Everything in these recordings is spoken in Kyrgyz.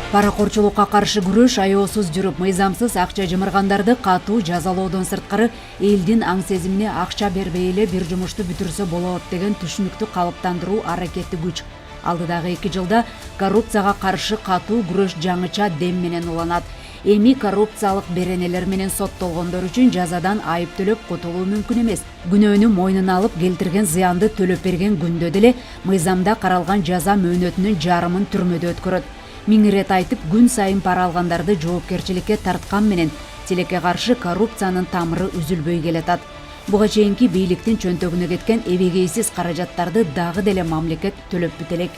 Паракорчулукка каршы күрөш аеосуз жүрүп, мыйзамсыз акча жымыргандарды катуу жазалоодон сырткары элдин аң сезимине акча бербей эле бир жумушту бүтүрсө болот деген түшүнүктү калыптандыруу аракети күч. Алдыдагы 2 жылда коррупцияга каршы катуу күрөш жаңыча дем менен уланат. Эми коррупциялык беренелер менен соттолгондор үчүн жазадан айып төлөп кутулуу мүмкүн эмес. Күнөөнү мойнуна алып келтирген зыянды төлөп берген күндө деле мыйзамда каралган жаза мөөнөтүнүн жарымын түрмөдө өткөрөт. Миң ирет айтып, күн сайын пара алгандарды жоопкерчиликке тарткан менен тилекке каршы коррупциянын тамыры үзүлбөй келатат. Буга чейинки бийликтин чөнтөгүнө кеткен эбегейсиз каражаттарды дагы деле мамлекет төлөп бүт элек.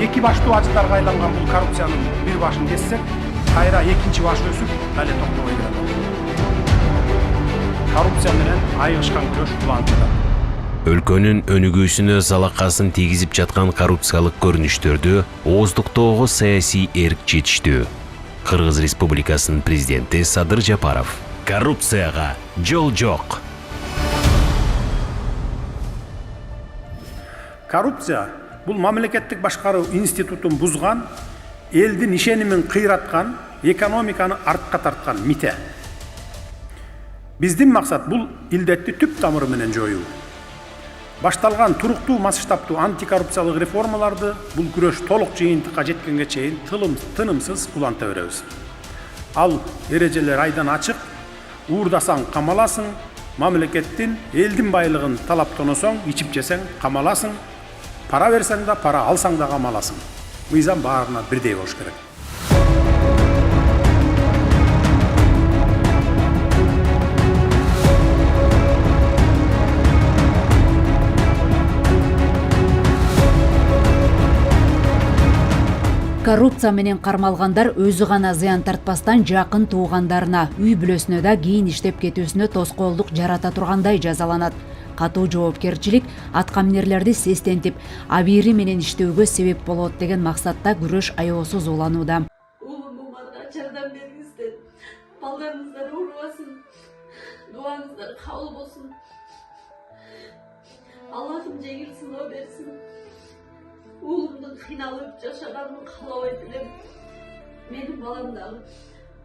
Эки баштуу ачтарга айланган бул коррупциянын бир башын кессек, кайра экинчи баш өсүп, дале токтобой келет. Коррупция менен айыгышкан күрөш улантылат. Өлкөнүн өнүгүүсүнө залакасын тийгизип жаткан коррупциялык көрүнүштөрдү ооздуктоого саясий эрк жетиштүү. Кыргыз Республикасынын президенти Садыр Жапаров: коррупцияга жол жок. Коррупция бул мамлекеттик башкаруу институтун бузган, элдин ишенимин кыйраткан, экономиканы артка тарткан мите. Биздин максат бул илдетти түп тамыры менен жоюу. Башталган туруктуу масштабтуу антикоррупциялык реформаларды бул күрөш толук жыйынтыкка жеткенге чейин тынымсыз уланта беребиз. Ал эрежелер айдан ачык: уурдасаң камаласың, мамлекеттин, элдин байлыгын талаптоносоң, ичип жесең камаласың, пара берсең да, пара алсаң да камаласың. Мыйзам баарына бирдей болуш керек. Коррупция менен кармалгандар өзү гана зыян тартпастан жакын туугандарына, үй бүлөсүнө да кийин иштеп кетүүсүнө тоскоолдук жарата тургандай жазаланат. Катуу жоопкерчилик аткаминерлерди сестентип, абийири менен иштөөгө себеп болот деген максатта күрөш аеосуз уланууда. Улумумарга жардам бериңиздер. Балдарыңыздар оорубасын. Дуаңыздар кабыл болсун. Аллахым жеңил сыноо берсин. Улумдун кыйналып жашаганын каалабайт элем. Менин балам дагы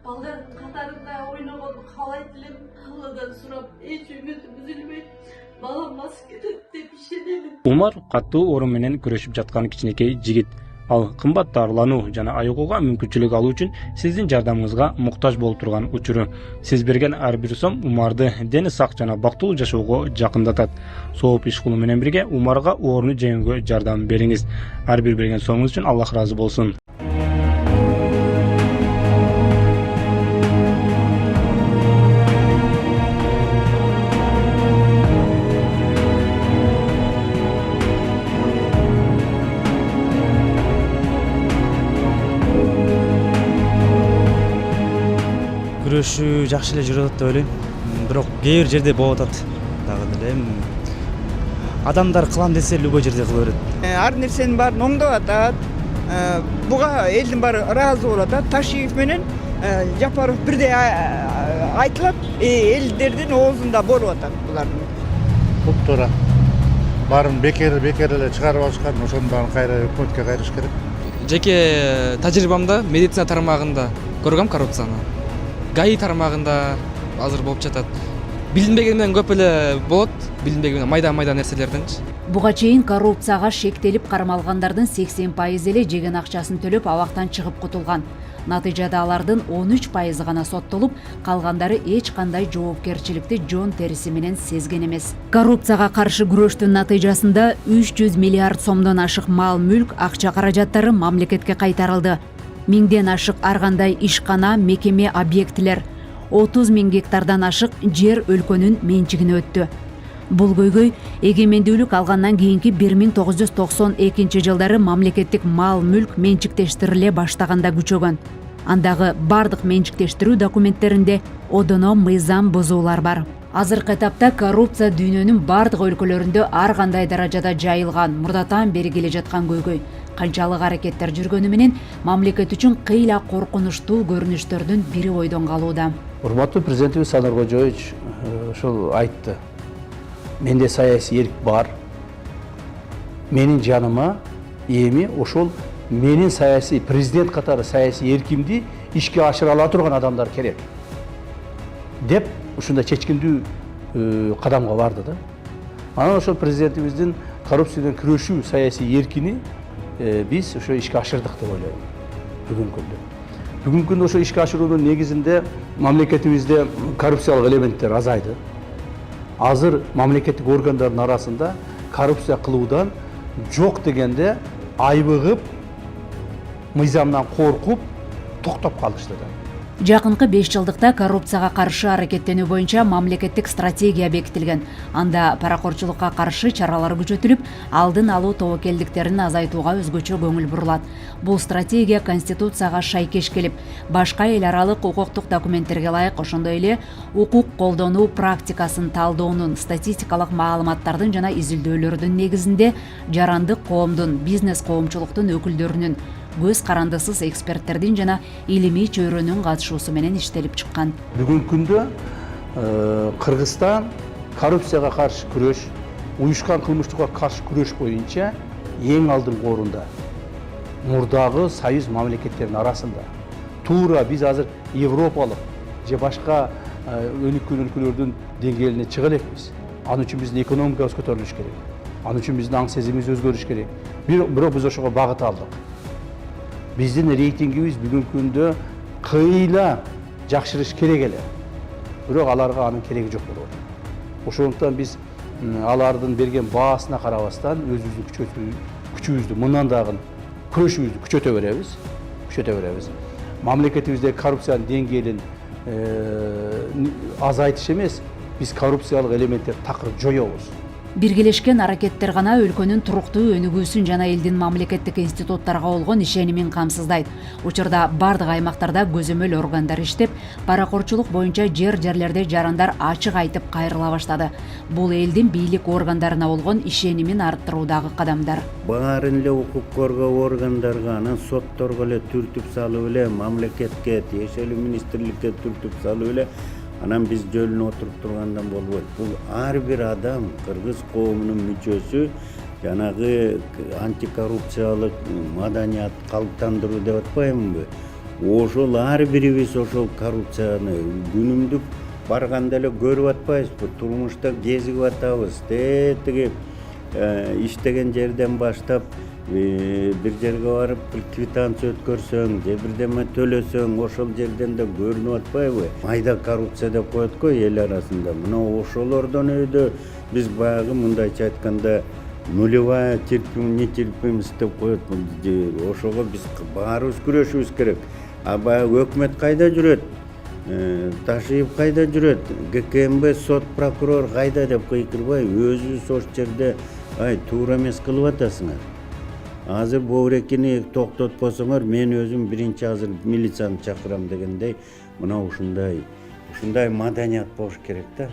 балдардын катарында ойногонун каалайт элем. Алладан сурап, эч үмүтүм үзүлбөй, балам басып кетет деп ишенемин. Умар катуу орун менен күрөшүп жаткан кичинекей жигит. Ал кымбат дарылануу жана айыгууга мүмкүнчүлүк алуу үчүн сиздин жардамыңызга муктаж болуп турган учуру. Сиз берген ар бир сом Умарды дени сак жана бактылуу жашоого жакындатат. Сооп иш кылуу менен бирге Умарга орну жеңүүгө жардам бериңиз. Ар бир берген сомуңуз үчүн Аллах ыраазы болсун. Күрөшүү жакшы эле жүрүп атат деп ойлойм. Бирок кээ бир жерде болуп атат. Дагы деле адамдар кылам десе любой жерде кыла берет. Ар нерсенин баарын оңдоп атат. Буга элдин баары ыраазы болуп атат. Ташиев менен Жапаров бирдей айтылат. Элдердин оозунда болуп атат булардын. Көп туура. Баарын бекер эле чыгарып алышкан, ошонун баарын кайра өкмөткө кайрыш керек. Жеке тажрыйбамда медицина тармагында көргөм коррупцияны. ГАИ тармагында азыр болуп жатат. Билинбеген менен көп эле болот, билинбеген менен майда нерселердинчи. Буга чейин коррупцияга шектелип кармалгандардын 80% эле жеген акчасын төлөп абактан чыгып кутулган. Натыйжада алардын 13% гана соттолуп, калгандары эч кандай жоопкерчиликти жон териси менен сезген эмес. Коррупцияга каршы күрөштүн натыйжасында 300 миллиард сомдон ашык мал-мүлк, акча каражаттары мамлекетке кайтарылды. 1000ден ашык ар кандай ишкана, мекеме, объектилер, 30 000 гектардан ашык жер өлкөнүн менчигине өттү. Бул көйгөй эгемендүүлүк алгандан кийинки 1992 жылдары мамлекеттик мал-мүлк менчиктештириле баштаганда күчөгөн. Андагы бардык менчиктештирүү документтеринде одоно мыйзам бузуулар бар. Азыркы этапта коррупция дүйнөнүн бардык өлкөлөрүндө ар кандай даражада жайылган, мурдатан бери келе жаткан көйгөй. Канчалык аракеттер жүргөнү менен мамлекет үчүн кыйла коркунучтуу көрүнүштөрдүн бири ойдон калууда. Урматтуу президентибиз Садыр Кожоевич ошол айтты. Менде саясий эрк бар. Менин жаныма эми ошол менин саясий президент катары саясий эркимди ишке ашыра ала турган адамдар керек деп ушундай чечкиндүү кадамга барды да. Анан ошол президентибиздин коррупция менен күрөшүү саясий эркини биз ошо ишке ашырдык деп ойлойм бүгүнкү күндө. Бүгүнкү күндө ошо ишке ашыруунун негизинде мамлекетибизде коррупциялык элементтер азайды. Азыр мамлекеттик органдардын арасында коррупция кылуудан жок дегенде айбыгып, мыйзамдан коркуп, токтоп калышты да. Жакынкы 5 жылдыкта коррупцияга каршы аракеттенүү боюнча мамлекеттик стратегия бекитилген. Анда паракорчулукка каршы чаралар күчөтүлүп, алдын алуу тобокелдиктерин азайтууга өзгөчө көңүл бурулат. Бул стратегия конституцияга шайкеш келип, башка эл аралык укуктук документтерге ылайык, ошондой эле укук колдонуу практикасын талдоонун, статистикалык маалыматтардын жана изилдөөлөрдүн негизинде жарандык коомдун, бизнес коомчулуктун өкүлдөрүнүн, көз карандысыз эксперттердин жана илимий чөйрөнүн катышуусу менен иштелип чыккан. Бүгүнкү күндө Кыргызстан коррупцияга каршы күрөш, уюшкан кылмыштыкка каршы күрөш боюнча эң алдыңкы орунда. Мурдагы союз мамлекеттеринин арасында. Туура биз азыр европалык же башка өнүккөн өлкөлөрдүн деңгээлине чыга элекпиз. Ал үчүн биздин экономикабыз көтөрүлүш керек. Ал үчүн биздин аң сезимибиз өзгөрүш керек. Бирок биз ошого багыт алдык. Биздин рейтингибиз бүгүнкү күндө кыйла жакшырыш керек эле. Бирок аларга анын кереги жок болот. Ошондуктан биз алардын берген баасына карабастан өзүбүздүн күчүбүздү мындан дагы күрөшүбүздү күчөтө беребиз. Мамлекетибизде коррупциянын деңгээлин азайтыш эмес, биз коррупциялык элементтерди такыр жоёбуз. Биргелешкен аракеттер гана өлкөнүн туруктуу өнүгүүсүн жана элдин мамлекеттик институттарга болгон ишенимин камсыздайт. Учурда бардык аймактарда көзөмөл органдар иштеп, паракорчулук боюнча жерлерде жарандар ачык айтып кайрыла баштады. Бул элдин бийлик органдарына болгон ишенимин арттыруудагы кадамдар. Баарын эле укук коргоо органдарга, анан сотторго эле түртүп салып эле, мамлекетке, тиешелүү министрликке түртүп салып эле, анан биз жөлүнө отуруп тургандан болбойт. Бул ар бир адам, кыргыз коомунун мүчөсү, жанагы антикоррупциялык маданият калыптандыруу деп атпаймынбы? Ошол ар бирибиз ошол коррупцияны күнүмдүк барганда эле көрүп атпайбызбы? Турмушта кезигип атабыз. Тиги иштеген жерден баштап бир жерге барып квитанция өткөрсөң, же бирдеме төлөсөң, ошол жерден да көрүнүп атпайбы? Майда коррупция деп коет го эл арасында. Мына ошолордон өйдө биз баягы мындайча айтканда нулевая нетерпимость деп коет. Ошого биз баарыбыз күрөшүбүз керек. А баягы өкмөт кайда жүрөт? Ташиев кайда жүрөт? ГКМБ, сот, прокурор кайда деп кыйкырбай, өзүбүз ошол жерде туура эмес кылып атасыңар. Азыр боорекини токтотпосоңор, мен өзүм биринчи азыр милицияны чакырам дегендей, мына ушундай маданият болуш керек да.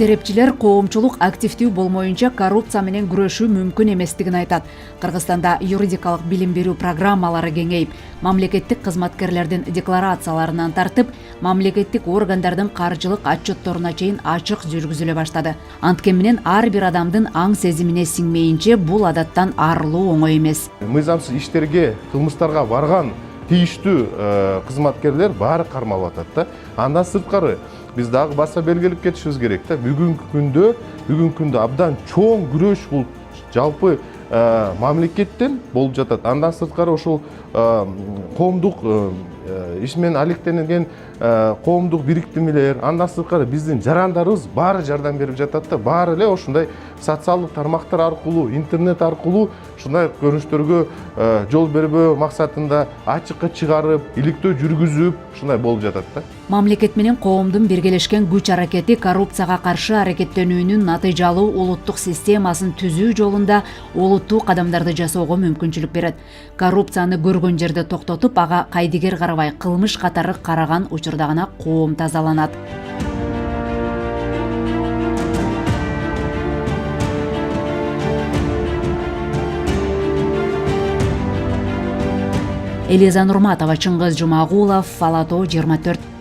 Серепчилер коомчулук активдүү болмоюнча коррупция менен күрөшүү мүмкүн эместигин айтат. Кыргызстанда юридикалык билим берүү программалары кеңейип, мамлекеттик кызматкерлердин декларацияларынан тартып, мамлекеттик органдардын каржылык отчетторуна чейин ачык жүргүзүлө баштады. Анткени менен ар бир адамдын аң сезимине сиңмейинче бул адаттан арылуу оңой эмес. Мыйзамсыз иштерге, кылмыштарга барган тийиштүү кызматкерлер баары кармалып атат да. Андан сырткары биз дагы баса белгилеп кетишибиз керек да. Бүгүнкү күндө абдан чоң күрөш бул жалпы мамлекеттен болуп жатат. Андан сырткары ошол коомдук иш менен алектенген коомдук бириктимелер, андан сырткары биздин жарандарыбыз баары жардам берип жатат да. Баары эле ошундай социалдык тармактар аркылуу, интернет аркылуу ушундай көрүнүштөргө жол бербөө максатында ачыкка чыгарып, иликтөө жүргүзүп, ушундай болуп жатат да. Мамлекет менен коомдун биргелешкен күч аракети коррупцияга каршы аракеттенүүнүн натыйжалуу улуттук системасын түзүү жолунда олуттуу кадамдарды жасоого мүмкүнчүлүк берет. Коррупцияны көргөн жерде токтотуп, ага кайдыгер карабай кылмыш катары караган учурда гана коом тазаланат. Элиза Нурматова, Чыңгыз Жумагулов, Ала Тоо 24.